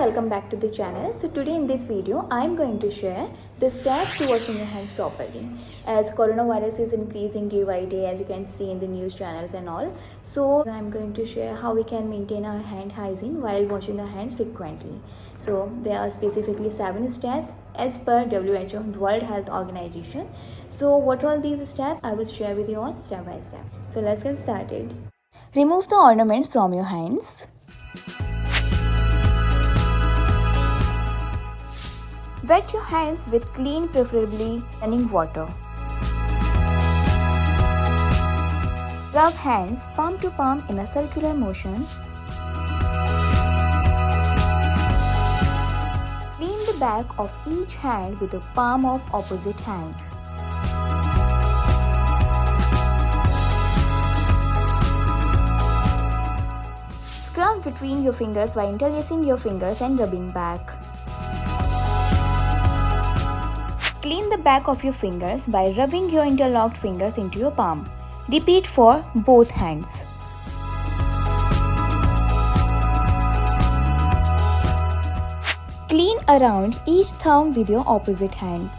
welcome back to the channel. So today in this video I am going to share the steps to washing your hands properly, as coronavirus is increasing day by day, as you can see in the news channels and all. So I am going to share how we can maintain our hand hygiene while washing our hands frequently. So there are specifically 7 steps as per WHO, World Health Organization. So what are these steps? I will share with you all step by step. So let's get started. Remove the ornaments from your hands. Wet your hands with clean, preferably running water. Rub hands palm to palm in a circular motion. Clean the back of each hand with the palm of opposite hand. Scrub between your fingers by interlacing your fingers and rubbing back. Clean the back of your fingers by rubbing your interlocked fingers into your palm. Repeat for both hands. Clean around each thumb with your opposite hand.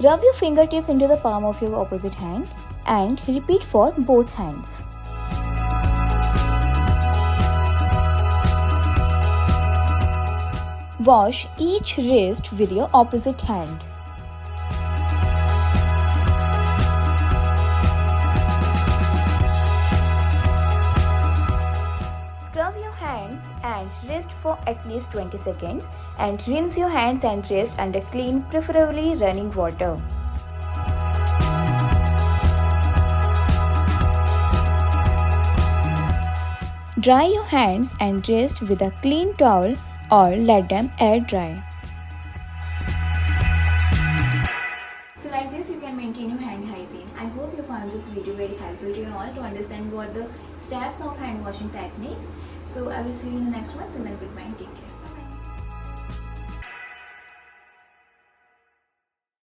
Rub your fingertips into the palm of your opposite hand and repeat for both hands. Wash each wrist with your opposite hand. Scrub your hands and wrist for at least 20 seconds and rinse your hands and wrist under clean, preferably running water. Dry your hands and wrist with a clean towel or let them air dry. So like this you can maintain your hand hygiene. I hope you found this video very helpful to you all to understand what the steps of hand washing techniques. So I will see you in the next one. Till then, goodbye and take care.